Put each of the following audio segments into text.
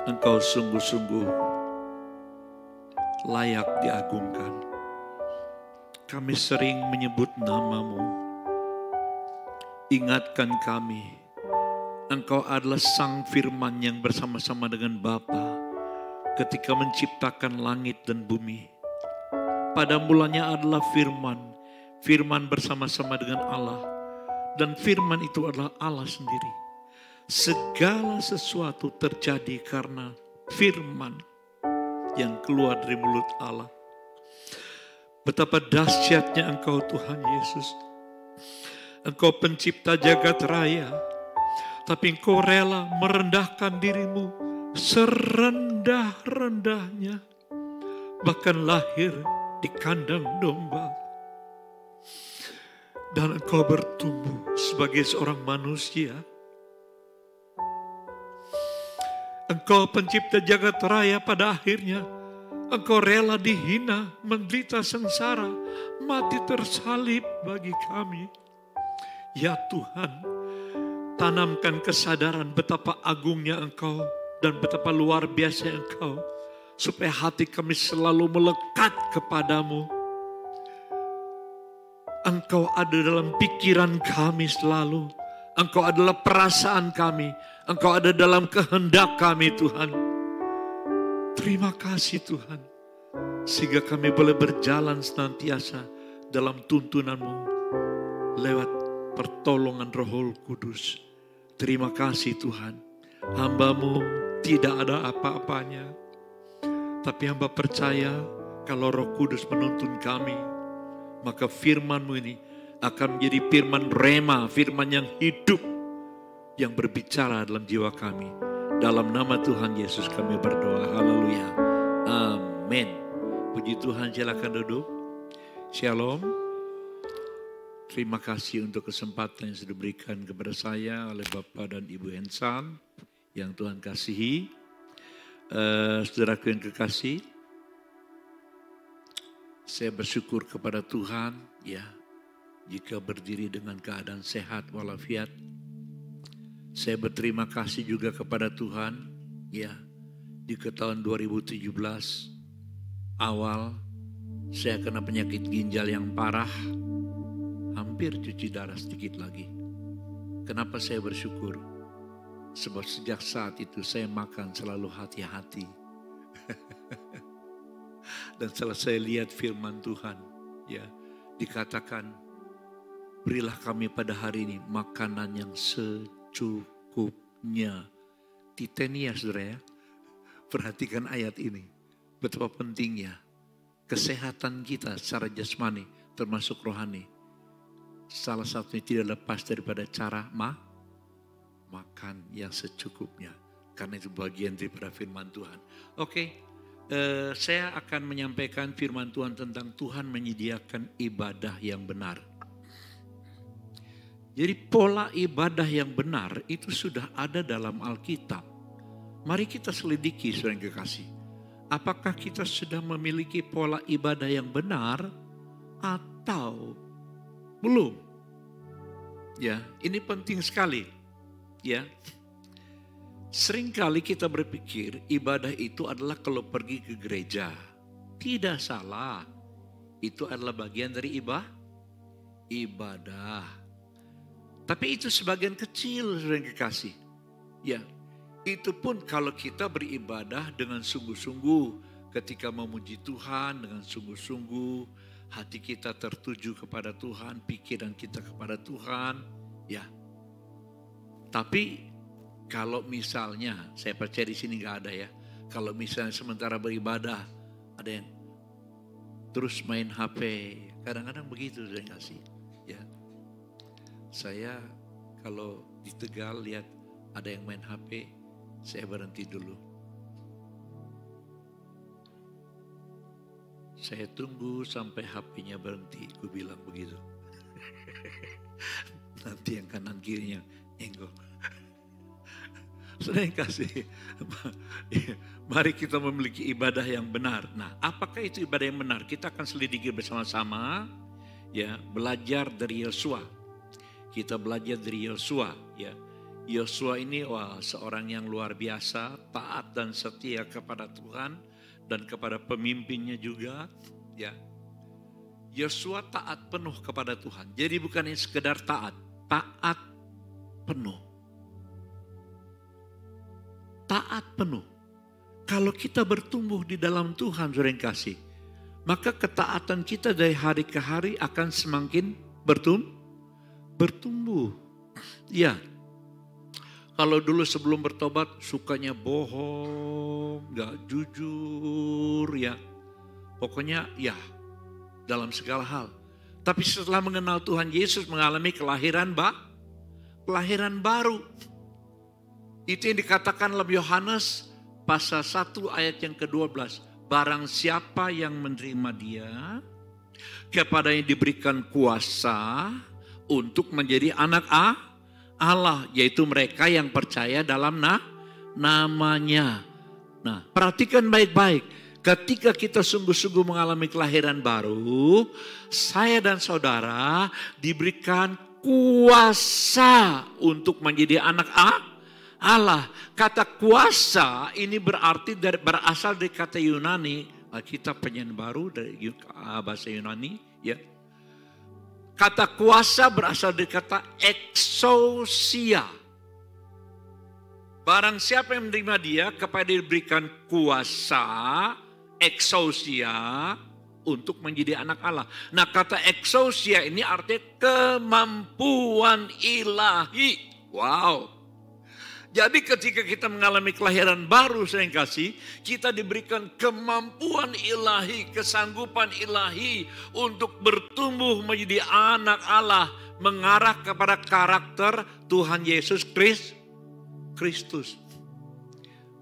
Engkau sungguh-sungguh layak diagungkan. Kami sering menyebut nama-Mu. Ingatkan kami, Engkau adalah Sang Firman yang bersama-sama dengan Bapa ketika menciptakan langit dan bumi. Pada mulanya adalah Firman, Firman bersama-sama dengan Allah, dan Firman itu adalah Allah sendiri. Segala sesuatu terjadi karena Firman yang keluar dari mulut Allah. Betapa dahsyatnya Engkau Tuhan Yesus. Engkau pencipta jagat raya, tapi Engkau rela merendahkan diri-Mu serendah-rendahnya, bahkan lahir di kandang domba. Dan Engkau bertumbuh sebagai seorang manusia. Engkau pencipta jagat raya, pada akhirnya Engkau rela dihina, menderita sengsara, mati tersalib bagi kami. Ya Tuhan, tanamkan kesadaran betapa agungnya Engkau dan betapa luar biasa Engkau, supaya hati kami selalu melekat kepadamu. Engkau ada dalam pikiran kami selalu. Engkau adalah perasaan kami. Engkau ada dalam kehendak kami, Tuhan. Terima kasih Tuhan, sehingga kami boleh berjalan senantiasa dalam tuntunan-Mu lewat pertolongan Roh Kudus. Terima kasih Tuhan. Hamba-Mu tidak ada apa-apanya, tapi hamba percaya kalau Roh Kudus menuntun kami, maka firman-Mu ini akan menjadi firman rema, firman yang hidup, yang berbicara dalam jiwa kami. Dalam nama Tuhan Yesus kami berdoa. Haleluya. Amin. Puji Tuhan, silakan duduk. Shalom. Terima kasih untuk kesempatan yang sudah diberikan kepada saya oleh Bapak dan Ibu Hensan yang Tuhan kasihi. Saudaraku yang kekasih, saya bersyukur kepada Tuhan ya, jika berdiri dengan keadaan sehat walafiat. Saya berterima kasih juga kepada Tuhan ya, di tahun 2017 awal saya kena penyakit ginjal yang parah, hampir cuci darah sedikit lagi. Kenapa saya bersyukur? Sebab sejak saat itu saya makan selalu hati-hati. Dan setelah saya lihat firman Tuhan ya, dikatakan, berilah kami pada hari ini makanan yang secukupnya. Titania saudara ya. Perhatikan ayat ini. Betapa pentingnya kesehatan kita secara jasmani termasuk rohani. Salah satunya tidak lepas daripada cara makan yang secukupnya. Karena itu bagian daripada firman Tuhan. Oke, saya akan menyampaikan firman Tuhan tentang Tuhan menyediakan ibadah yang benar. Jadi pola ibadah yang benar itu sudah ada dalam Alkitab. Mari kita selidiki saudara yang kekasih. Apakah kita sudah memiliki pola ibadah yang benar atau belum? Ya, ini penting sekali. Ya, seringkali kita berpikir ibadah itu adalah kalau pergi ke gereja. Tidak salah. Itu adalah bagian dari ibadah. Tapi itu sebagian kecil saudara yang kekasih. Ya, itu pun kalau kita beribadah dengan sungguh-sungguh, ketika memuji Tuhan dengan sungguh-sungguh, hati kita tertuju kepada Tuhan, pikiran kita kepada Tuhan, ya. Tapi kalau misalnya, saya percaya di sini nggak ada ya. Kalau misalnya sementara beribadah, ada yang terus main HP, kadang-kadang begitu saya kasih. Ya, saya kalau di Tegal lihat ada yang main HP, saya berhenti dulu. Saya tunggu sampai HP-nya berhenti, gue bilang begitu. Nanti yang kanan kirinya enggok. Saudara yang kasih, mari kita memiliki ibadah yang benar. Nah, apakah itu ibadah yang benar? Kita akan selidiki bersama-sama, ya, belajar dari Yosua. Kita belajar dari Yosua, ya. Yosua ini seorang yang luar biasa, taat dan setia kepada Tuhan dan kepada pemimpinnya juga. Ya, Yosua taat penuh kepada Tuhan. Jadi bukan sekedar taat penuh. Taat penuh. Kalau kita bertumbuh di dalam Tuhan, saudara yang kasih, maka ketaatan kita dari hari ke hari akan semakin bertumbuh. Ya, kalau dulu sebelum bertobat sukanya bohong, gak jujur, ya, pokoknya ya dalam segala hal. Tapi setelah mengenal Tuhan Yesus, mengalami kelahiran baru. Itu yang dikatakan dalam Yohanes pasal 1 ayat yang ke-12. Barang siapa yang menerima Dia, kepadanya diberikan kuasa untuk menjadi anak Allah, yaitu mereka yang percaya dalam namanya. Nah, perhatikan baik-baik. Ketika kita sungguh-sungguh mengalami kelahiran baru, saya dan saudara diberikan kuasa untuk menjadi anak Allah. Kata kuasa ini berasal dari kata Yunani. Kita penyanyi baru dari bahasa Yunani. Ya. Kata kuasa berasal dari kata exousia. Barang siapa yang menerima Dia, kepada diberikan kuasa exousia untuk menjadi anak Allah. Nah, kata exousia ini artinya kemampuan ilahi. Wow. Jadi ketika kita mengalami kelahiran baru, saya kasih, kita diberikan kemampuan ilahi, kesanggupan ilahi untuk bertumbuh menjadi anak Allah, mengarah kepada karakter Tuhan Yesus Kristus.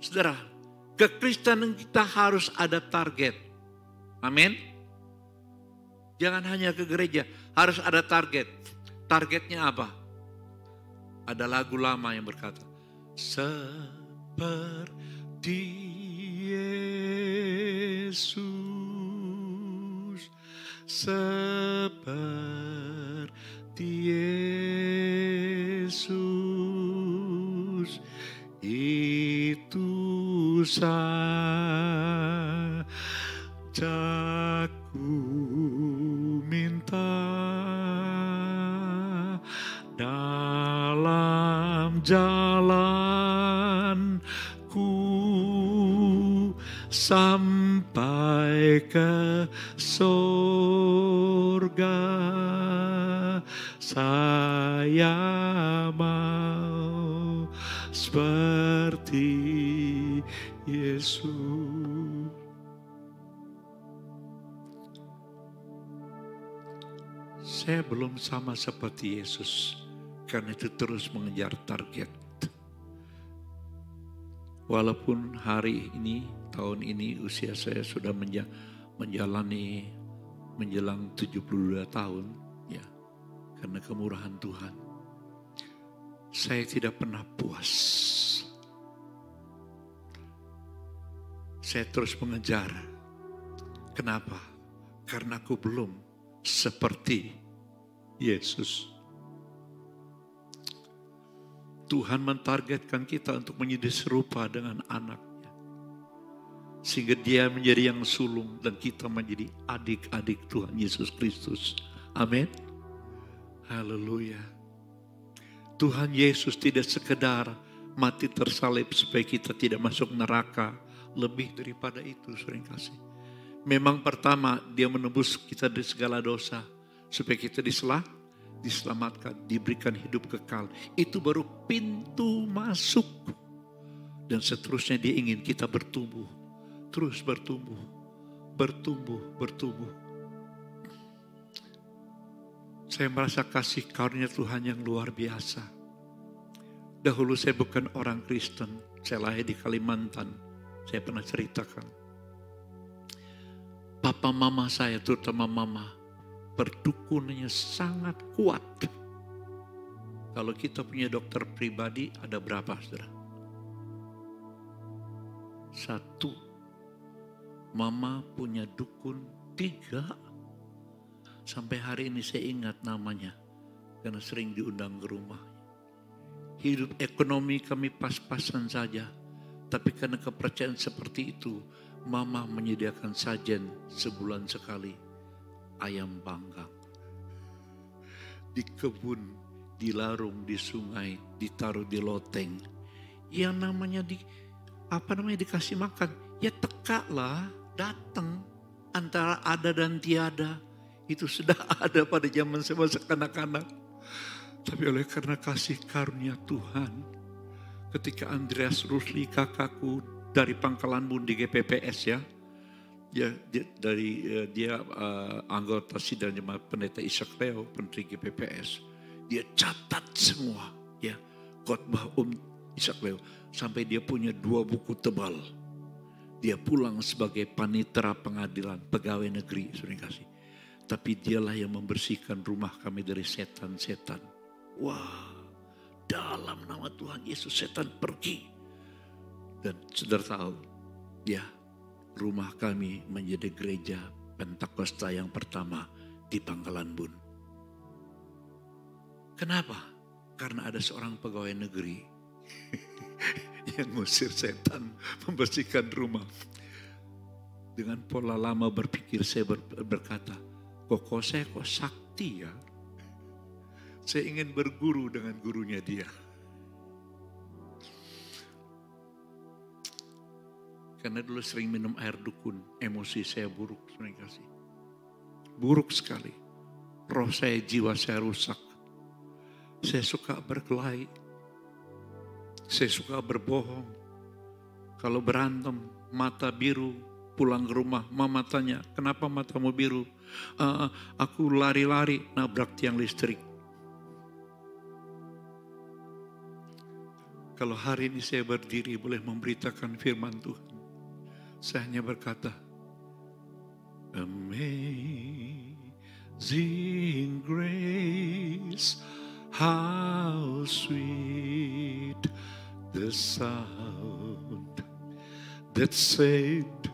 Saudara, kekristenan kita harus ada target. Amin. Jangan hanya ke gereja, harus ada target. Targetnya apa? Ada lagu lama yang berkata, seperti Yesus, seperti Yesus, itu saja ku minta dalam jalanku sampai ke surga. Saya mau seperti Yesus. Saya belum sama seperti Yesus, karena itu terus mengejar target. Walaupun hari ini, tahun ini usia saya sudah menjalani menjelang 72 tahun, ya, karena kemurahan Tuhan. Saya tidak pernah puas. Saya terus mengejar. Kenapa? Karena aku belum seperti Yesus. Tuhan mentargetkan kita untuk menjadi serupa dengan anaknya. Sehingga Dia menjadi yang sulung dan kita menjadi adik-adik Tuhan Yesus Kristus. Amin. Haleluya. Tuhan Yesus tidak sekedar mati tersalib supaya kita tidak masuk neraka. Lebih daripada itu, sering kasih. Memang pertama Dia menebus kita dari segala dosa supaya kita diselamatkan, diberikan hidup kekal. Itu baru pintu masuk. Dan seterusnya Dia ingin kita bertumbuh. Terus bertumbuh. Saya merasa kasih karunia Tuhan yang luar biasa. Dahulu saya bukan orang Kristen. Saya lahir di Kalimantan. Saya pernah ceritakan. Papa mama saya, terutama mama, perdukunannya sangat kuat. Kalau kita punya dokter pribadi, ada berapa, saudara? 1. Mama punya dukun 3. Sampai hari ini saya ingat namanya, karena sering diundang ke rumah. Hidup ekonomi kami pas-pasan saja. Tapi karena kepercayaan seperti itu, Mama menyediakan sajen sebulan sekali. Ayam panggang. Di kebun, di larung, di sungai, ditaruh di loteng. Yang namanya dikasih makan. Ya teka lah, datang. Antara ada dan tiada. Itu sudah ada pada zaman saya masa kanak-kanak. Tapi oleh karena kasih karunia Tuhan, ketika Andreas Rusli kakakku dari Pangkalan Bun di GPPS ya, dia anggota sidang jemaat pendeta Ishak Leo, Menteri GPPS, dia catat semua ya khotbah Ishak Leo sampai dia punya 2 buku tebal. Dia pulang sebagai panitera pengadilan pegawai negeri, sudah kasih. Tapi dialah yang membersihkan rumah kami dari setan-setan. Wah, dalam nama Tuhan Yesus setan pergi. Dan saudara tahu, ya rumah kami menjadi gereja Pentakosta yang pertama di Pangkalan Bun. Kenapa? Karena ada seorang pegawai negeri yang ngusir setan, membersihkan rumah. Dengan pola lama berpikir saya berkata, kok saya kok sakti ya? Saya ingin berguru dengan gurunya dia. Karena dulu sering minum air dukun, emosi saya buruk, sering kasih. Buruk sekali. Roh saya, jiwa saya rusak. Saya suka berkelahi. Saya suka berbohong. Kalau berantem, mata biru, pulang ke rumah, mama tanya, kenapa matamu biru? Aku lari-lari, nabrak tiang listrik. Kalau hari ini saya berdiri boleh memberitakan firman Tuhan, saya hanya berkata, Amazing grace, how sweet the sound that saved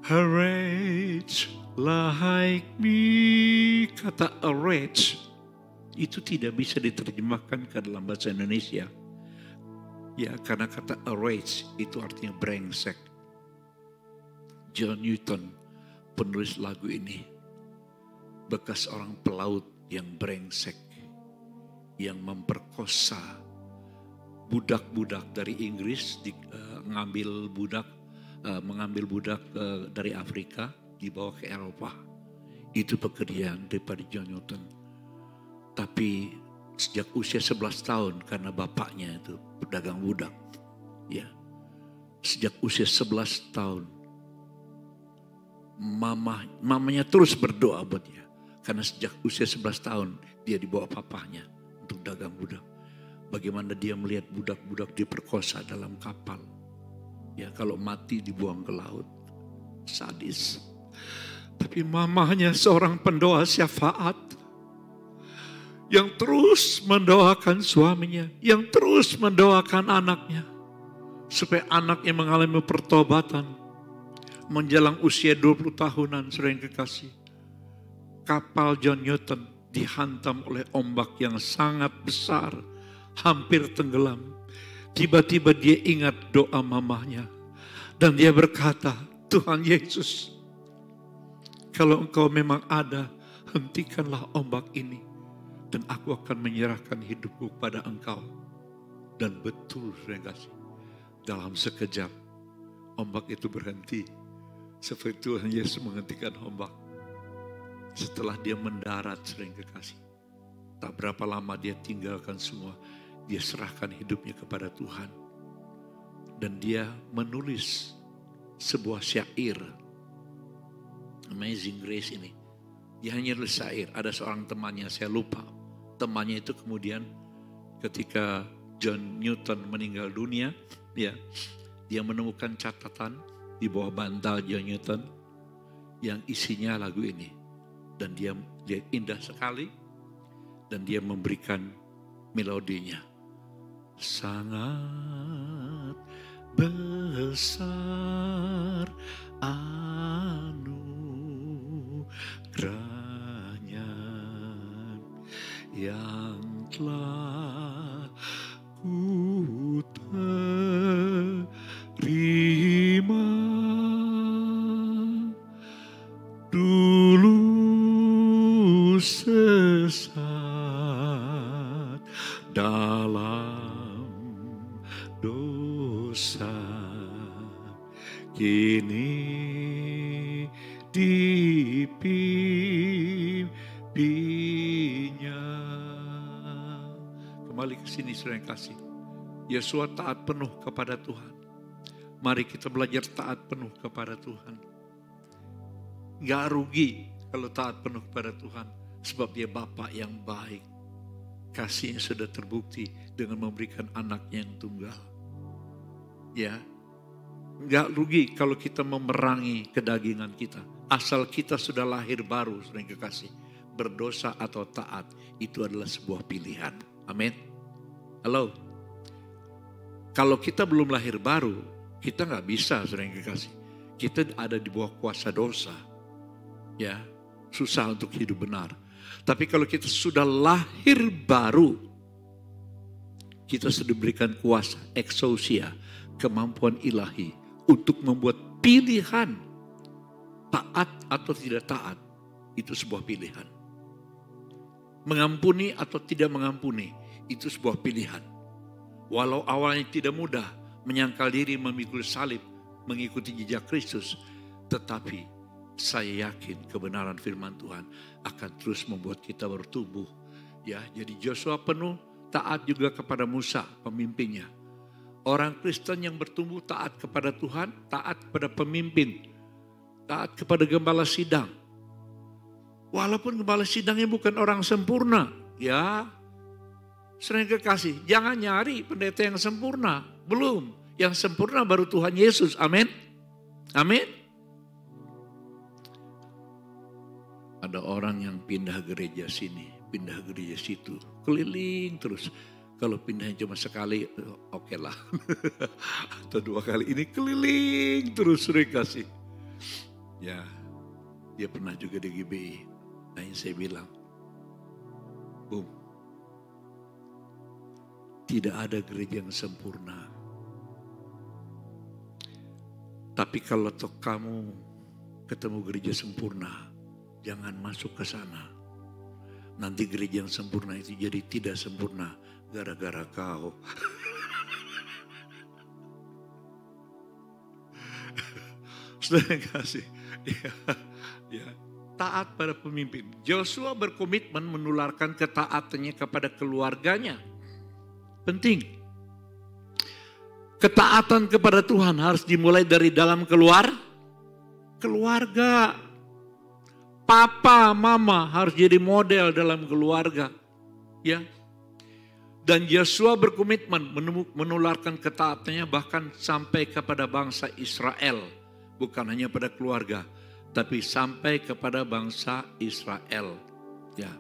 a wretch like me. Kata a wretch itu tidak bisa diterjemahkan ke dalam bahasa Indonesia. Ya, karena kata a wretch itu artinya brengsek. John Newton, penulis lagu ini, bekas orang pelaut yang brengsek, yang memperkosa budak-budak dari Inggris, mengambil budak dari Afrika, dibawa ke Eropa. Itu pekerjaan daripada John Newton. Tapi sejak usia 11 tahun karena bapaknya itu pedagang budak. Ya. Sejak usia 11 tahun mamanya terus berdoa buat dia. Karena sejak usia 11 tahun dia dibawa papahnya untuk dagang budak. Bagaimana dia melihat budak-budak diperkosa dalam kapal. Ya, kalau mati dibuang ke laut. Sadis. Tapi mamanya seorang pendoa syafaat. Yang terus mendoakan suaminya, yang terus mendoakan anaknya, supaya anaknya mengalami pertobatan. Menjelang usia 20 tahunan, sering kekasih, kapal John Newton dihantam oleh ombak yang sangat besar, hampir tenggelam. Tiba-tiba dia ingat doa mamanya, dan dia berkata, Tuhan Yesus, kalau Engkau memang ada, hentikanlah ombak ini. Dan aku akan menyerahkan hidupku pada Engkau. Dan betul, saya kasih. Dalam sekejap, ombak itu berhenti. Seperti Tuhan Yesus menghentikan ombak. Setelah dia mendarat, sering kekasih. Tak berapa lama dia tinggalkan semua. Dia serahkan hidupnya kepada Tuhan. Dan dia menulis sebuah syair. Amazing Grace ini. Dia hanya nulis syair. Ada seorang temannya, saya lupa. Temannya itu kemudian ketika John Newton meninggal dunia, ya, dia menemukan catatan di bawah bantal John Newton yang isinya lagu ini. Dan dia indah sekali dan dia memberikan melodinya. Sangat besar anugerahnya yang telah dalam dosa, kini dipimpinnya. Kembali ke sini saudara yang kasih. Yosua taat penuh kepada Tuhan. Mari kita belajar taat penuh kepada Tuhan. Gak rugi kalau taat penuh kepada Tuhan. Sebab dia Bapa yang baik. Kasihnya sudah terbukti dengan memberikan anaknya yang tunggal. Ya, gak rugi kalau kita memerangi kedagingan kita. Asal kita sudah lahir baru, saudara yang kekasih. Berdosa atau taat, itu adalah sebuah pilihan. Amin. Halo. Kalau kita belum lahir baru, kita gak bisa, saudara yang kekasih. Kita ada di bawah kuasa dosa. Ya, susah untuk hidup benar. Tapi kalau kita sudah lahir baru, kita sudah diberikan kuasa, exousia, kemampuan ilahi untuk membuat pilihan taat atau tidak taat. Itu sebuah pilihan. Mengampuni atau tidak mengampuni, itu sebuah pilihan. Walau awalnya tidak mudah menyangkal diri memikul salib, mengikuti jejak Kristus, tetapi saya yakin kebenaran firman Tuhan akan terus membuat kita bertumbuh. Ya, jadi Yosua penuh taat juga kepada Musa, pemimpinnya. Orang Kristen yang bertumbuh taat kepada Tuhan, taat kepada pemimpin, taat kepada gembala sidang. Walaupun gembala sidangnya bukan orang sempurna, ya, sering kekasih, jangan nyari pendeta yang sempurna. Belum, yang sempurna baru Tuhan Yesus. Amin. Amin. Ada orang yang pindah gereja sini, pindah gereja situ, keliling terus. Kalau pindahnya cuma sekali, oke lah. Atau 2 kali, ini keliling terus sering kasih. Ya, dia pernah juga di GBI. Nah, yang saya bilang, tidak ada gereja yang sempurna. Tapi kalau kamu ketemu gereja sempurna, jangan masuk ke sana. Nanti gereja yang sempurna itu jadi tidak sempurna gara-gara kau. Sudah kasih. Ya, taat pada pemimpin. Joshua berkomitmen menularkan ketaatannya kepada keluarganya. Penting. Ketaatan kepada Tuhan harus dimulai dari dalam keluarga. Papa, mama harus jadi model dalam keluarga. Ya. Dan Yosua berkomitmen menularkan ketaatannya bahkan sampai kepada bangsa Israel. Bukan hanya pada keluarga, tapi sampai kepada bangsa Israel. Ya.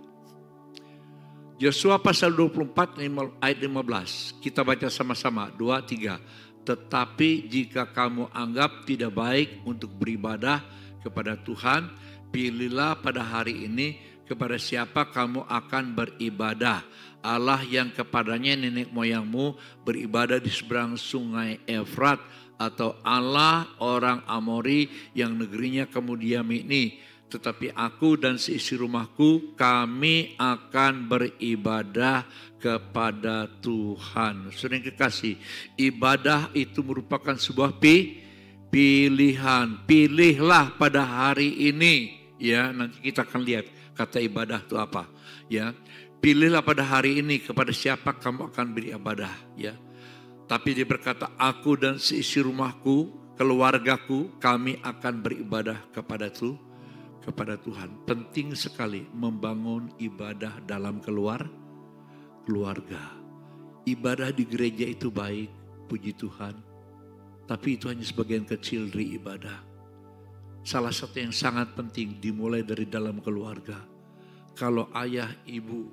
Yosua pasal 24 ayat 15. Kita baca sama-sama. 2, 3. Tetapi jika kamu anggap tidak baik untuk beribadah kepada Tuhan, pilihlah pada hari ini kepada siapa kamu akan beribadah. Allah yang kepadanya nenek moyangmu beribadah di seberang sungai Efrat, atau Allah orang Amori yang negerinya kamu diami ini. Tetapi aku dan seisi rumahku, kami akan beribadah kepada Tuhan. Saudara yang kekasih, ibadah itu merupakan sebuah pilihan. Pilihlah pada hari ini. Ya, nanti kita akan lihat kata ibadah itu apa. Ya, pilihlah pada hari ini kepada siapa kamu akan beribadah. Ya, tapi dia berkata, aku dan seisi rumahku, keluargaku, kami akan beribadah kepada Tuhan. Penting sekali membangun ibadah dalam keluarga. Ibadah di gereja itu baik, puji Tuhan. Tapi itu hanya sebagian kecil dari ibadah. Salah satu yang sangat penting dimulai dari dalam keluarga. Kalau ayah, ibu,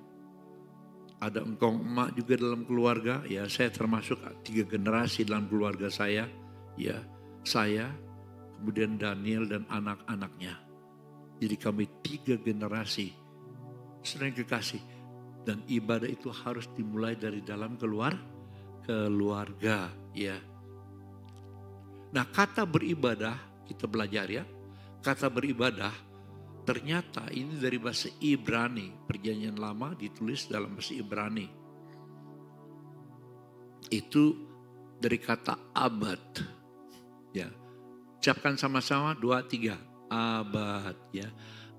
ada engkong emak juga dalam keluarga, ya saya termasuk 3 generasi dalam keluarga saya. Ya, saya, kemudian Daniel dan anak-anaknya. Jadi kami 3 generasi. Saudara yang kekasih. Dan ibadah itu harus dimulai dari dalam keluarga. Ya. Nah, kata beribadah, kita belajar ya. Kata beribadah, ternyata ini dari bahasa Ibrani. Perjanjian lama ditulis dalam bahasa Ibrani. itu dari kata abad. Ya, ucapkan sama-sama 2, 3. Abad ya.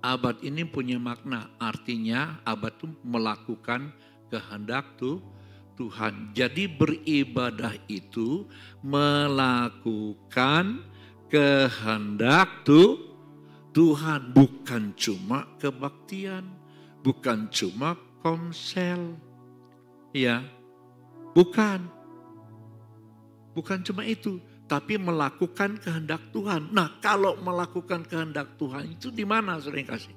Abad ini punya makna, artinya abad itu melakukan kehendak Tuhan. Jadi beribadah itu melakukan kehendak Tuhan, bukan cuma kebaktian, bukan cuma komsel. Ya, bukan cuma itu, tapi melakukan kehendak Tuhan. Nah, kalau melakukan kehendak Tuhan itu di mana, saudara yang kasih?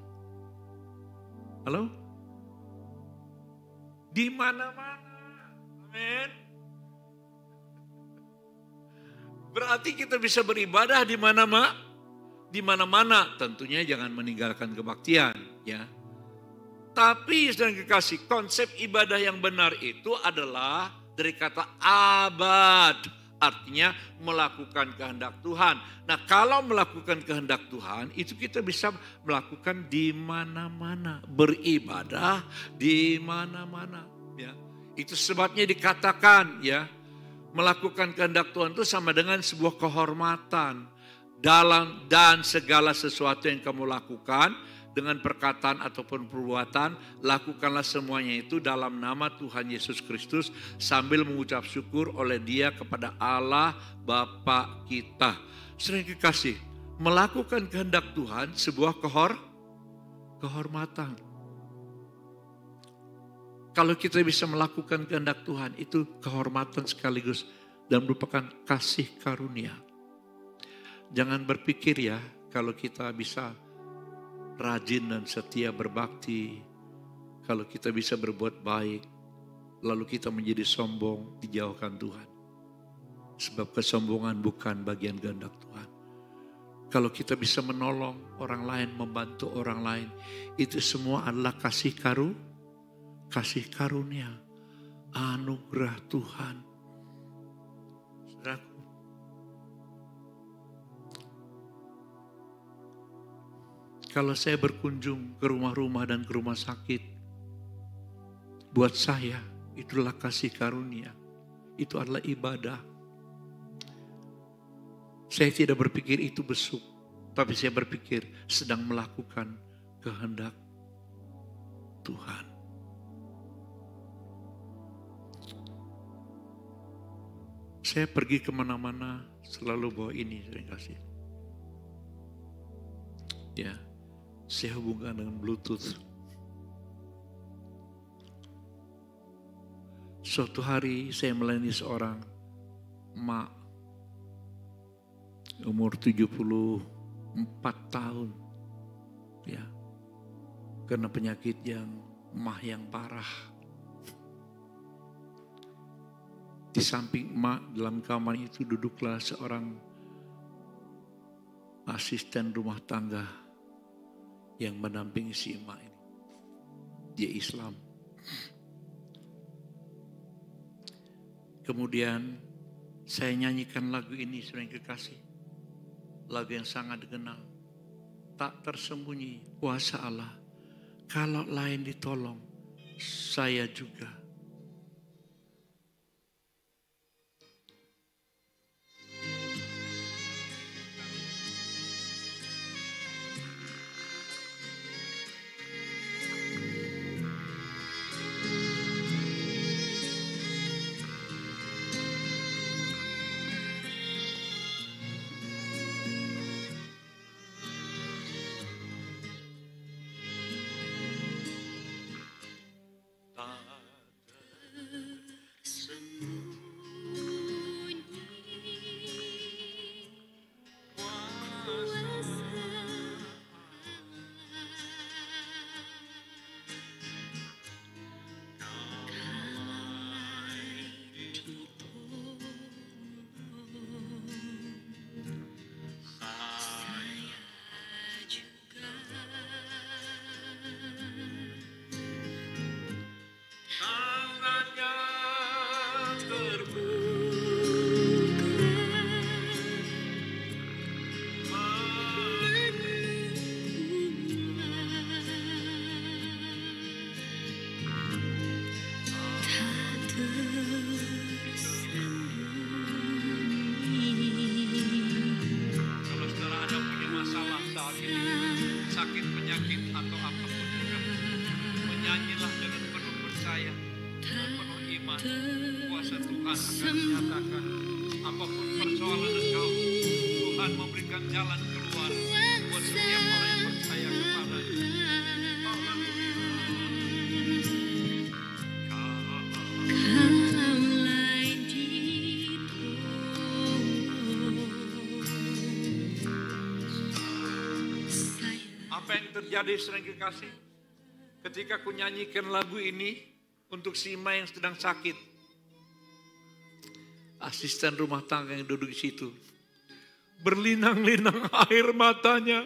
Halo? Di mana-mana. Amin. Berarti kita bisa beribadah di mana-mana. Di mana-mana, tentunya jangan meninggalkan kebaktian, ya. Tapi saudara yang kekasih, konsep ibadah yang benar itu adalah dari kata abad, artinya melakukan kehendak Tuhan. Nah, kalau melakukan kehendak Tuhan, itu kita bisa melakukan di mana-mana, beribadah di mana-mana, ya. Itu sebabnya dikatakan, ya, melakukan kehendak Tuhan itu sama dengan sebuah kehormatan. Dan segala sesuatu yang kamu lakukan dengan perkataan ataupun perbuatan, lakukanlah semuanya itu dalam nama Tuhan Yesus Kristus sambil mengucap syukur oleh Dia kepada Allah Bapa kita. Sering kekasih, melakukan kehendak Tuhan sebuah kehormatan. Kalau kita bisa melakukan kehendak Tuhan, itu kehormatan sekaligus dan merupakan kasih karunia. Jangan berpikir ya, kalau kita bisa rajin dan setia berbakti, kalau kita bisa berbuat baik, lalu kita menjadi sombong, dijauhkan Tuhan. Sebab kesombongan bukan bagian kehendak Tuhan. Kalau kita bisa menolong orang lain, membantu orang lain, itu semua adalah kasih karunia, anugerah Tuhan. Saudaraku, kalau saya berkunjung ke rumah-rumah dan ke rumah sakit, buat saya itulah kasih karunia. Itu adalah ibadah. Saya tidak berpikir itu besuk, tapi saya berpikir sedang melakukan kehendak Tuhan. Saya pergi kemana-mana selalu bawa ini, saya kasih. Ya. Saya hubungkan dengan Bluetooth. Suatu hari saya melayani seorang emak umur 74 tahun. Ya. Karena penyakit yang yang parah. Di samping emak dalam kamar itu duduklah seorang asisten rumah tangga yang mendampingi si emak ini. Dia Islam. Kemudian saya nyanyikan lagu ini, saudara yang kekasih. Lagu yang sangat dikenal. Tak tersembunyi kuasa Allah. Kalau lain ditolong, saya juga. Tuhan akan menyatakan apapun persoalan engkau, Tuhan memberikan jalan keluar buat setiap orang yang percaya kepada-Nya. Apa yang terjadi sering kekasih? Ketika aku nyanyikan lagu ini untuk si Ima yang sedang sakit, asisten rumah tangga yang duduk di situ, berlinang-linang air matanya,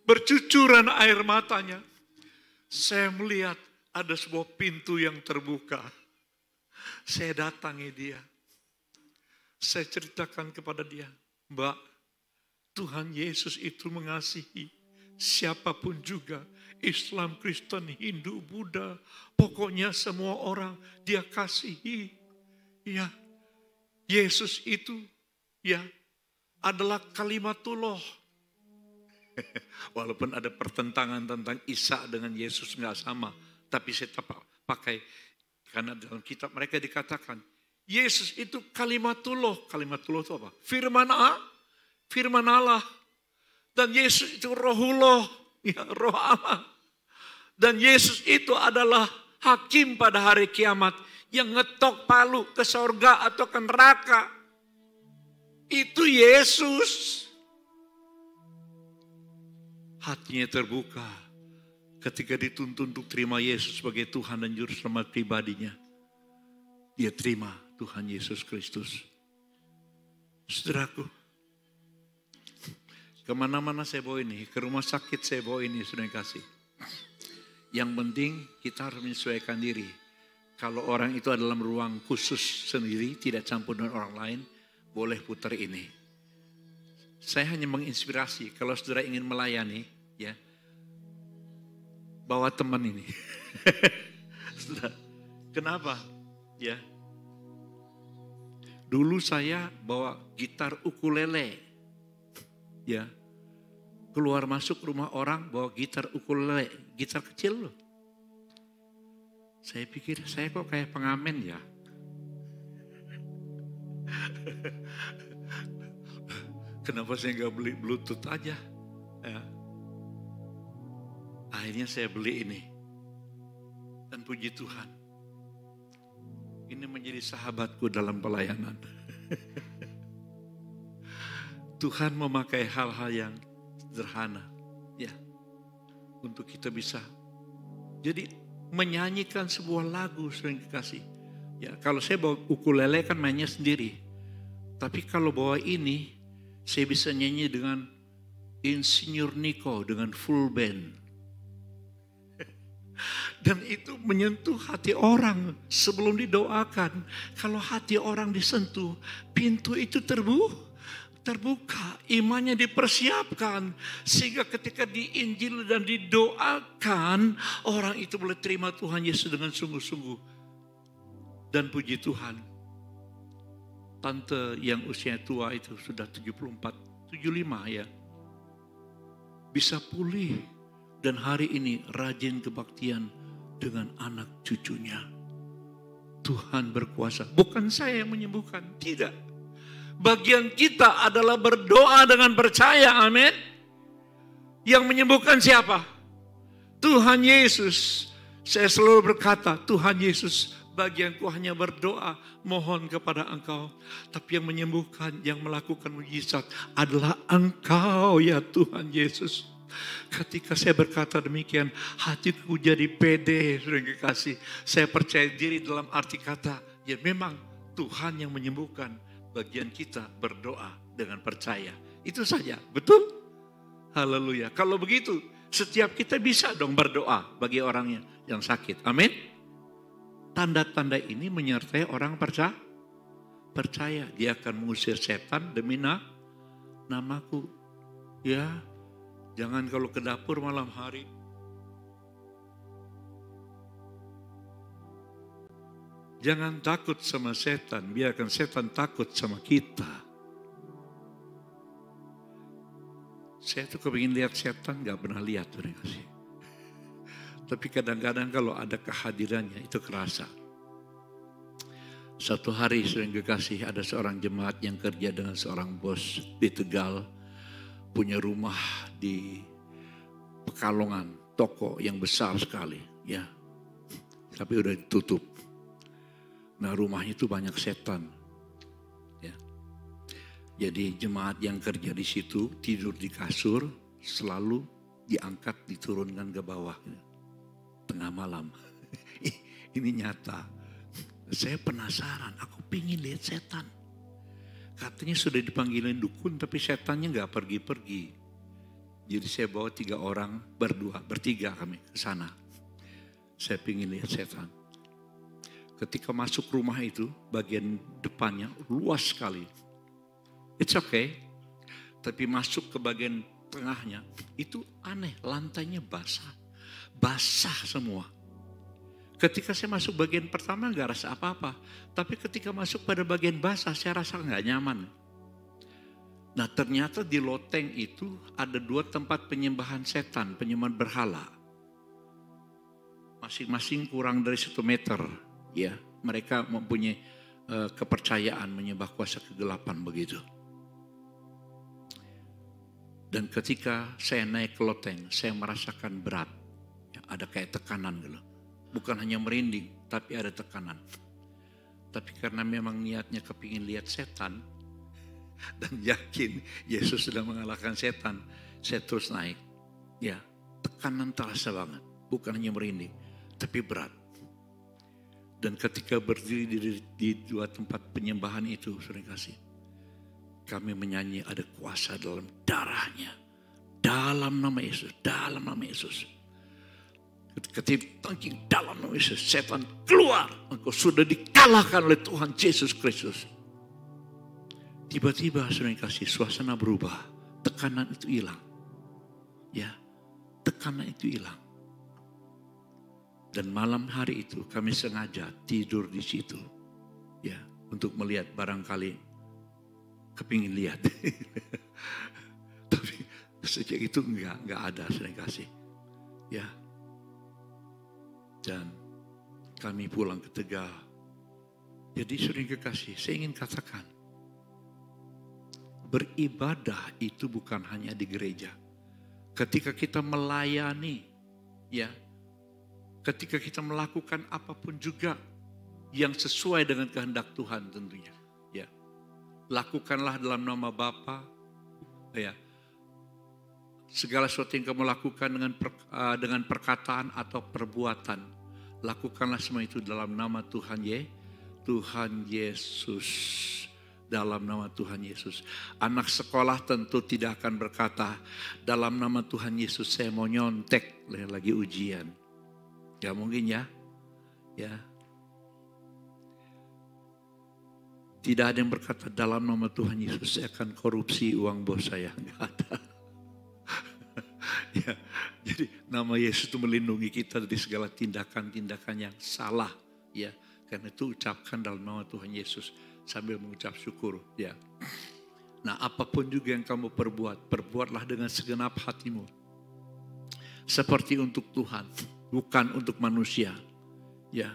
bercucuran air matanya. Saya melihat ada sebuah pintu yang terbuka. Saya datangi dia. Saya ceritakan kepada dia, Mbak, Tuhan Yesus itu mengasihi siapapun juga. Islam, Kristen, Hindu, Buddha, pokoknya semua orang dia kasihi. Ya, Yesus itu ya adalah kalimatullah. Walaupun ada pertentangan tentang Isa dengan Yesus nggak sama, tapi saya tetap pakai karena dalam kitab mereka dikatakan Yesus itu kalimatullah. Kalimatullah itu apa? Firman Allah. Dan Yesus itu rohullah, ya, roh Allah. Dan Yesus itu adalah hakim pada hari kiamat yang ngetok palu ke sorga atau ke neraka. Itu Yesus. Hatinya terbuka ketika dituntun untuk terima Yesus sebagai Tuhan dan Juru Selamat pribadinya. Dia terima Tuhan Yesus Kristus. Saudaraku, kemana-mana saya bawa ini, ke rumah sakit saya bawa ini, sudah kasih. Yang penting kita harus menyesuaikan diri. Kalau orang itu adalah dalam ruang khusus sendiri, tidak campur dengan orang lain, boleh putar ini. Saya hanya menginspirasi, kalau saudara ingin melayani, ya, bawa teman ini. Saudara, kenapa? Ya, dulu saya bawa gitar ukulele, ya. Keluar masuk rumah orang bawa gitar ukulele, gitar kecil loh. Saya pikir saya kok kayak pengamen ya. Kenapa saya nggak beli Bluetooth aja? Ya. Akhirnya saya beli ini. Dan puji Tuhan, ini menjadi sahabatku dalam pelayanan. Tuhan memakai hal-hal yang sederhana, ya, untuk kita bisa jadi menyanyikan sebuah lagu sering dikasih. Ya, kalau saya bawa ukulele kan mainnya sendiri, tapi kalau bawa ini saya bisa nyanyi dengan Insinyur Niko dengan full band. Dan itu menyentuh hati orang sebelum didoakan. Kalau hati orang disentuh, pintu itu terbuka, imannya dipersiapkan sehingga ketika diinjil dan didoakan, orang itu boleh terima Tuhan Yesus dengan sungguh-sungguh. Dan puji Tuhan, tante yang usia tua itu sudah 74, 75 ya, bisa pulih dan hari ini rajin kebaktian dengan anak cucunya. Tuhan berkuasa, bukan saya yang menyembuhkan, tidak. Bagian kita adalah berdoa dengan percaya, amin. Yang menyembuhkan siapa? Tuhan Yesus. Saya selalu berkata, Tuhan Yesus, bagianku hanya berdoa, mohon kepada Engkau. Tapi yang menyembuhkan, yang melakukan mujizat adalah Engkau ya Tuhan Yesus. Ketika saya berkata demikian, hatiku jadi pede, sudah dikasih. Saya percaya diri dalam arti kata, ya memang Tuhan yang menyembuhkan. Bagian kita berdoa dengan percaya. Itu saja, betul? Haleluya. Kalau begitu, setiap kita bisa dong berdoa bagi orangnya yang sakit. Amin. Tanda-tanda ini menyertai orang percaya. Dia akan mengusir setan demi namaku. Ya, jangan kalau ke dapur malam hari. Jangan takut sama setan, biarkan setan takut sama kita. Saya tuh kepingin lihat setan, gak pernah lihat. Tapi kadang-kadang kalau ada kehadirannya itu kerasa. Satu hari sering kekasih ada seorang jemaat yang kerja dengan seorang bos di Tegal. Punya rumah di Pekalongan, toko yang besar sekali. Ya, tapi udah ditutup. Nah rumahnya itu banyak setan. Ya. Jadi jemaat yang kerja di situ tidur di kasur selalu diangkat diturunkan ke bawah. Tengah malam. Ini nyata. Saya penasaran, aku pingin lihat setan. Katanya sudah dipanggilin dukun tapi setannya gak pergi-pergi. Jadi saya bawa 3 orang, bertiga kami ke sana. Saya pingin lihat setan. Ketika masuk rumah itu, bagian depannya luas sekali. It's okay. Tapi masuk ke bagian tengahnya, itu aneh, lantainya basah. Basah semua. Ketika saya masuk bagian pertama gak rasa apa-apa. Tapi ketika masuk pada bagian basah saya rasa gak nyaman. Nah ternyata di loteng itu ada 2 tempat penyembahan setan, penyembahan berhala. Masing-masing kurang dari 1 meter. Ya, mereka mempunyai kepercayaan menyembah kuasa kegelapan begitu. Dan ketika saya naik ke loteng, saya merasakan berat. Ya, ada kayak tekanan gitu. Bukan hanya merinding, tapi ada tekanan. Tapi karena memang niatnya kepingin lihat setan, dan yakin Yesus sudah mengalahkan setan, saya terus naik. Ya, tekanan terasa banget. Bukan hanya merinding, tapi berat. Dan ketika berdiri di 2 tempat penyembahan itu, sering kasih, kami menyanyi ada kuasa dalam darahnya. Dalam nama Yesus, dalam nama Yesus. Ketika dalam nama Yesus, setan keluar. Engkau sudah dikalahkan oleh Tuhan Yesus Kristus. Tiba-tiba sering kasih suasana berubah. Tekanan itu hilang. Ya, tekanan itu hilang. Dan malam hari itu kami sengaja tidur di situ. Ya, untuk melihat barangkali kepingin lihat. Tapi sejak itu enggak ada sering kasih. Ya. Dan kami pulang ke Tegal. Jadi sering kekasih, saya ingin katakan, beribadah itu bukan hanya di gereja. Ketika kita melayani, ya, ketika kita melakukan apapun juga yang sesuai dengan kehendak Tuhan tentunya, ya, lakukanlah dalam nama Bapa, ya. Segala sesuatu yang kamu lakukan dengan perkataan atau perbuatan, lakukanlah semua itu dalam nama Tuhan Yesus. Dalam nama Tuhan Yesus. Anak sekolah tentu tidak akan berkata, dalam nama Tuhan Yesus saya mau nyontek lagi ujian. Ya mungkin ya. Ya. Tidak ada yang berkata dalam nama Tuhan Yesus saya akan korupsi uang bos saya. Enggak ada. Ya, jadi nama Yesus itu melindungi kita dari segala tindakan-tindakan yang salah, ya. Karena itu ucapkan dalam nama Tuhan Yesus sambil mengucap syukur, ya. Nah, apapun juga yang kamu perbuatlah dengan segenap hatimu. Seperti untuk Tuhan, bukan untuk manusia. Ya.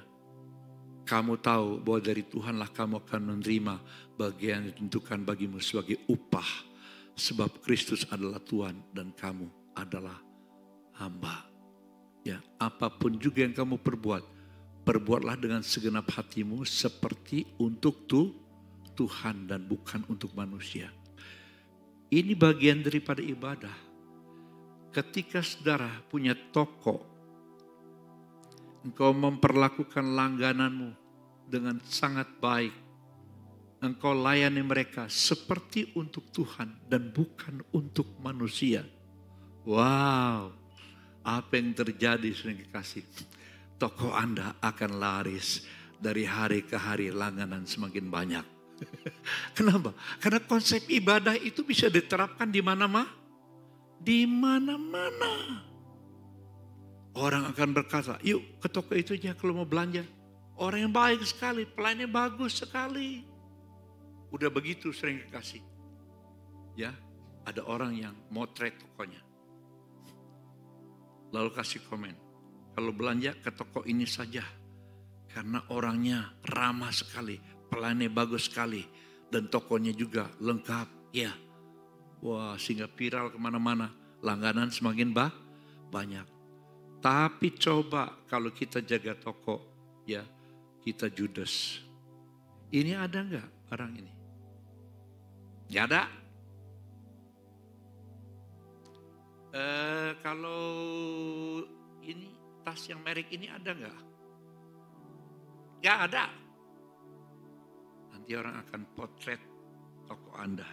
Kamu tahu bahwa dari Tuhanlah kamu akan menerima bagian yang ditentukan bagimu sebagai upah. Sebab Kristus adalah Tuhan dan kamu adalah hamba. Ya, apapun juga yang kamu perbuatlah dengan segenap hatimu seperti untuk Tuhan dan bukan untuk manusia. Ini bagian daripada ibadah. Ketika saudara punya toko, engkau memperlakukan langgananmu dengan sangat baik. Engkau layani mereka seperti untuk Tuhan dan bukan untuk manusia. Wow, apa yang terjadi sering kekasih? Toko Anda akan laris dari hari ke hari, langganan semakin banyak. Kenapa? Karena konsep ibadah itu bisa diterapkan di mana-mana. Di mana-mana. Orang akan berkata, yuk ke toko itu aja kalau mau belanja. Orang yang baik sekali, pelayannya bagus sekali. Udah begitu sering kekasih. Ya, ada orang yang motret tokonya. Lalu kasih komen, kalau belanja ke toko ini saja. Karena orangnya ramah sekali, Pelannya bagus sekali. Dan tokonya juga lengkap. Ya. Wah, sehingga viral kemana-mana. Langganan semakin banyak. Tapi coba kalau kita jaga toko, ya, kita judes. Ini ada nggak barang ini? Nggak ada. Kalau ini tas yang merek ini ada nggak? Nggak ada. Nanti orang akan potret toko Anda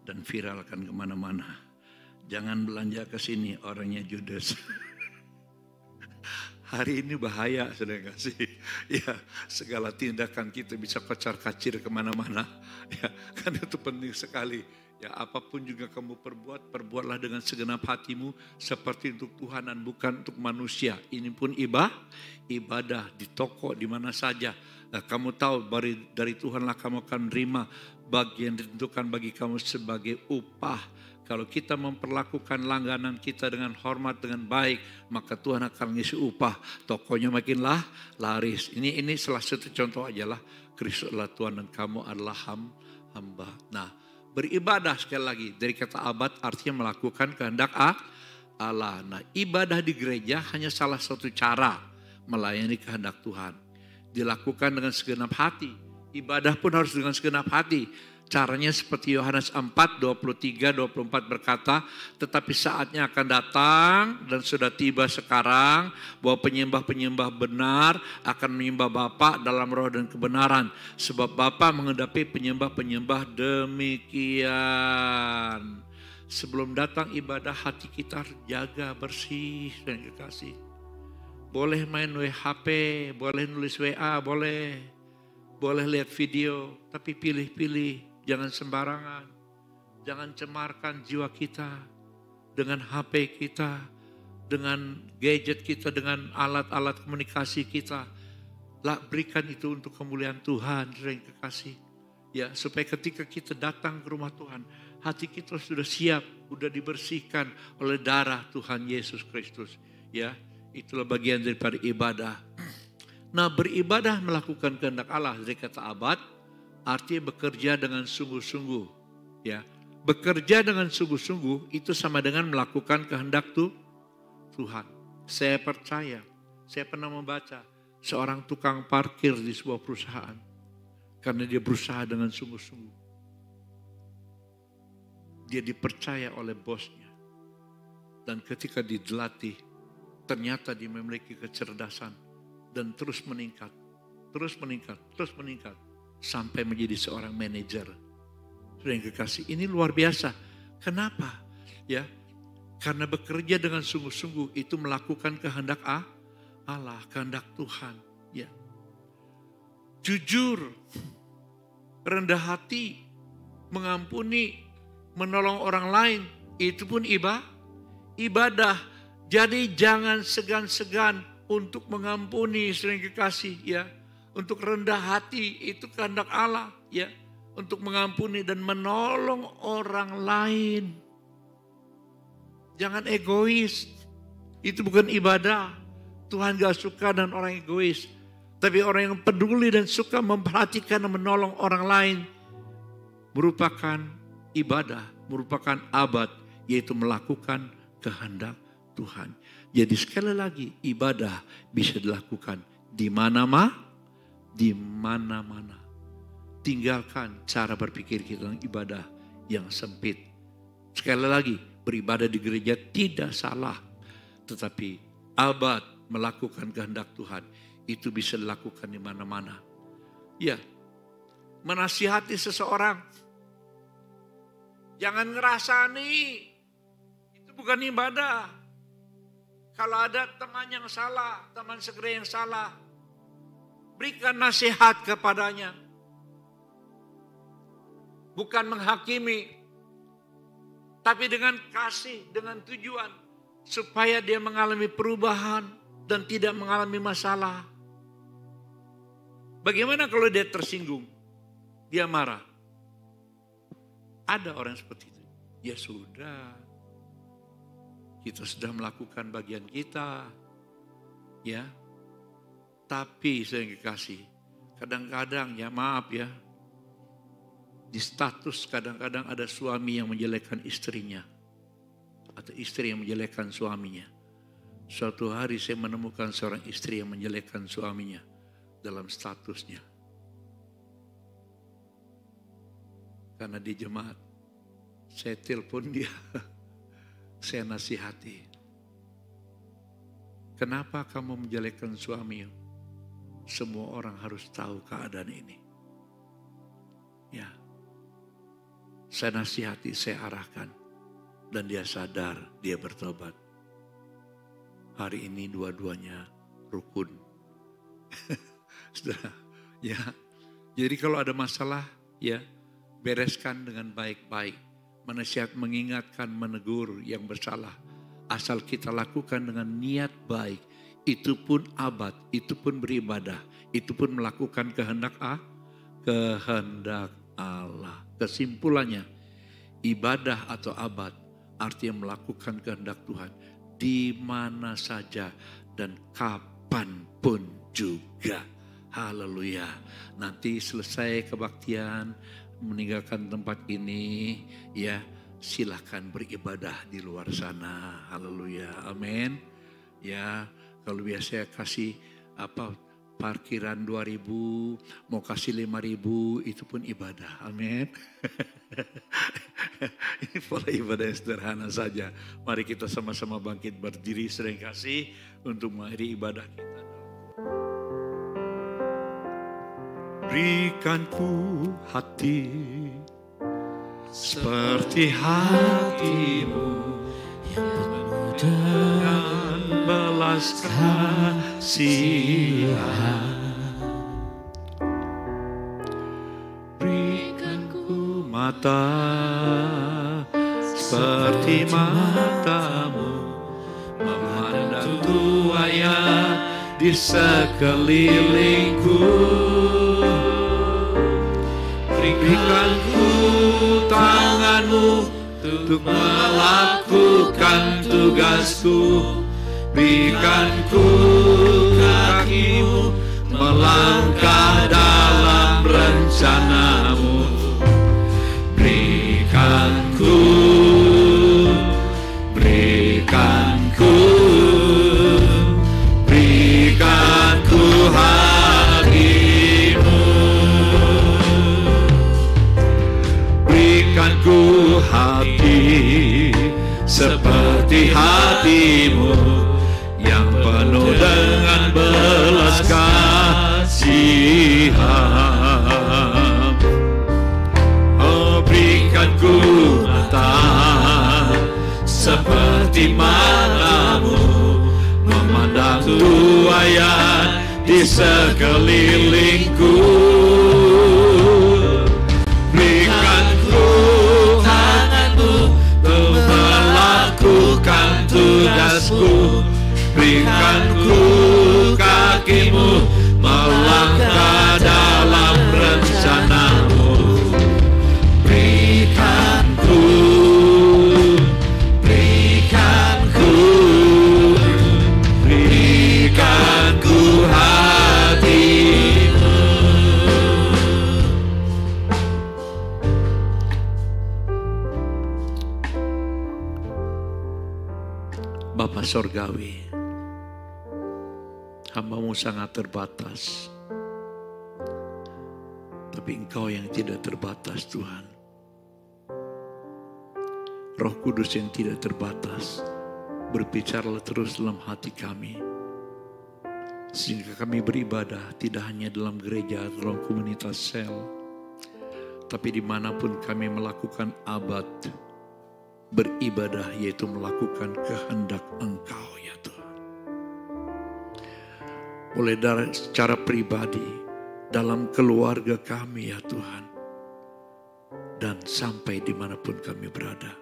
dan viralkan kemana-mana. Jangan belanja ke sini, orangnya judes. Hari ini bahaya, saudara kasih. Ya, segala tindakan kita bisa kocar-kacir kemana-mana. Ya, kan itu penting sekali. Ya, apapun juga kamu perbuat, perbuatlah dengan segenap hatimu seperti untuk Tuhan dan bukan untuk manusia. Ini pun ibadah di toko, di mana saja. Nah, kamu tahu dari Tuhanlah kamu akan menerima bagian ditentukan bagi kamu sebagai upah. Kalau kita memperlakukan langganan kita dengan hormat, dengan baik, maka Tuhan akan ngisi upah. Tokonya makinlah laris. Ini salah satu contoh aja lah. Kristus adalah Tuhan dan kamu adalah hamba. Nah, beribadah sekali lagi. Dari kata abad artinya melakukan kehendak Allah. Nah, ibadah di gereja hanya salah satu cara melayani kehendak Tuhan. Dilakukan dengan segenap hati. Ibadah pun harus dengan segenap hati. Caranya seperti Yohanes 4, 23, 24 berkata, tetapi saatnya akan datang dan sudah tiba sekarang bahwa penyembah-penyembah benar akan menyembah Bapa dalam roh dan kebenaran. Sebab Bapa menghadapi penyembah-penyembah demikian. Sebelum datang ibadah hati kita harus jaga bersih dan kekasih. Boleh main HP, boleh nulis WA, boleh lihat video, tapi pilih-pilih. Jangan sembarangan. Jangan cemarkan jiwa kita dengan HP kita, dengan gadget kita, dengan alat-alat komunikasi kita. Lah, berikan itu untuk kemuliaan Tuhan, yang kekasih. Ya, supaya ketika kita datang ke rumah Tuhan, hati kita sudah siap, sudah dibersihkan oleh darah Tuhan Yesus Kristus. Ya, itulah bagian daripada ibadah. Nah, beribadah melakukan kehendak Allah dari kata abad, artinya bekerja dengan sungguh-sungguh. Ya, bekerja dengan sungguh-sungguh itu sama dengan melakukan kehendak Tuhan. Saya percaya, saya pernah membaca seorang tukang parkir di sebuah perusahaan. Karena dia berusaha dengan sungguh-sungguh. Dia dipercaya oleh bosnya. Dan ketika dilatih, ternyata dia memiliki kecerdasan. Dan terus meningkat. Sampai menjadi seorang manajer. Sudah yang kekasih, ini luar biasa. Kenapa? Ya, karena bekerja dengan sungguh-sungguh itu melakukan kehendak Allah, kehendak Tuhan. Ya, jujur, rendah hati, mengampuni, menolong orang lain, itu pun ibadah. Jadi jangan segan-segan untuk mengampuni, sering kekasih, ya. Untuk rendah hati, itu kehendak Allah, ya. Untuk mengampuni dan menolong orang lain. Jangan egois. Itu bukan ibadah. Tuhan gak suka dan orang egois. Tapi orang yang peduli dan suka memperhatikan dan menolong orang lain merupakan ibadah, merupakan abad, yaitu melakukan kehendak Tuhan. Jadi sekali lagi ibadah bisa dilakukan di mana-mana. Tinggalkan cara berpikir kita tentang ibadah yang sempit. Sekali lagi, beribadah di gereja tidak salah. Tetapi abad melakukan kehendak Tuhan itu bisa dilakukan di mana-mana. Ya, menasihati seseorang. Jangan ngerasani. Itu bukan ibadah. Kalau ada teman yang salah, teman segera yang salah, berikan nasihat kepadanya. Bukan menghakimi, tapi dengan kasih, dengan tujuan supaya dia mengalami perubahan dan tidak mengalami masalah. Bagaimana kalau dia tersinggung? Dia marah. Ada orang seperti itu. Ya sudah. Kita sudah melakukan bagian kita. Ya. Tapi saya kekasih, Kadang-kadang ya maaf ya, di status kadang-kadang ada suami yang menjelekkan istrinya. Atau istri yang menjelekkan suaminya. Suatu hari saya menemukan seorang istri yang menjelekkan suaminya dalam statusnya. Karena di jemaat, saya telepon dia, saya nasihati. Kenapa kamu menjelekkan suami? Semua orang harus tahu keadaan ini. Ya, saya nasihati, saya arahkan. Dan dia sadar, dia bertobat. Hari ini dua-duanya rukun. Saudara, ya. Jadi kalau ada masalah, ya, bereskan dengan baik-baik. Menasihat, mengingatkan, menegur yang bersalah. Asal kita lakukan dengan niat baik. Itu pun abad, itu pun beribadah. Itu pun melakukan kehendak Allah. Kesimpulannya, ibadah atau abad artinya melakukan kehendak Tuhan di mana saja dan kapanpun juga. Haleluya. Nanti selesai kebaktian, meninggalkan tempat ini, ya silakan beribadah di luar sana. Haleluya. Amin. Ya, kalau biasa kasih parkiran 2.000, mau kasih 5.000, itu pun ibadah. Amin. Ini pola ibadah yang sederhana saja. Mari kita sama-sama bangkit berdiri, sering kasih untuk mengakhiri ibadah kita. Berikanku hati seperti hatimu yang penuh dengan belas kasihan. Berikanku mata seperti matamu, memandang tuaya di sekelilingku. Berikanku tanganmu untuk melakukan tugasku. Berikanku kakimu melangkah dalam rencanamu. Berikanku hatimu. Berikanku hati seperti hatimu yang penuh dengan belas kasihan. Oh, berikanku mata seperti matamu, memandang tuayan di sekelilingku. Berikanku tanganmu untuk melakukan tugasku. Berikanku kakimu melangkah dalam rencanamu. Berikanku hatimu. Bapa Sorgawi, hamba-Mu sangat terbatas. Tapi Engkau yang tidak terbatas, Tuhan. Roh Kudus yang tidak terbatas, berbicaralah terus dalam hati kami. Sehingga kami beribadah tidak hanya dalam gereja, dalam komunitas sel, tapi dimanapun kami melakukan abad, beribadah yaitu melakukan kehendak Engkau ya Tuhan. Mulai dari secara pribadi, dalam keluarga kami ya Tuhan, dan sampai dimanapun kami berada.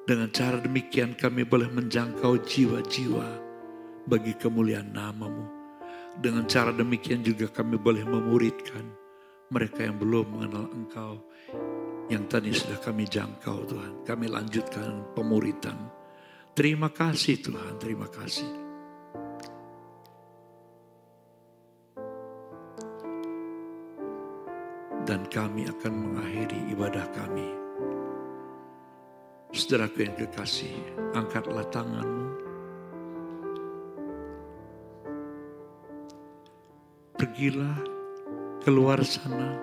Dengan cara demikian kami boleh menjangkau jiwa-jiwa bagi kemuliaan nama-Mu. Dengan cara demikian juga kami boleh memuridkan mereka yang belum mengenal Engkau, yang tadi sudah kami jangkau Tuhan. Kami lanjutkan pemuridan. Terima kasih Tuhan, terima kasih. dan kami akan mengakhiri ibadah kami. Saudaraku yang kekasih, angkatlah tanganmu. Pergilah keluar sana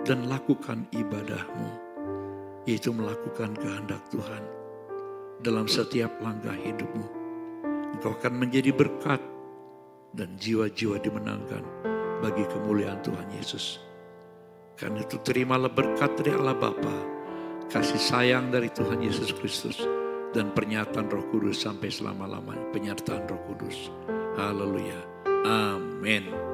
dan lakukan ibadahmu, yaitu melakukan kehendak Tuhan dalam setiap langkah hidupmu. Engkau akan menjadi berkat dan jiwa-jiwa dimenangkan bagi kemuliaan Tuhan Yesus. Karena itu terimalah berkat dari Allah Bapa, kasih sayang dari Tuhan Yesus Kristus, dan pernyataan Roh Kudus sampai selama-lamanya. Penyertaan Roh Kudus. Haleluya. Amin.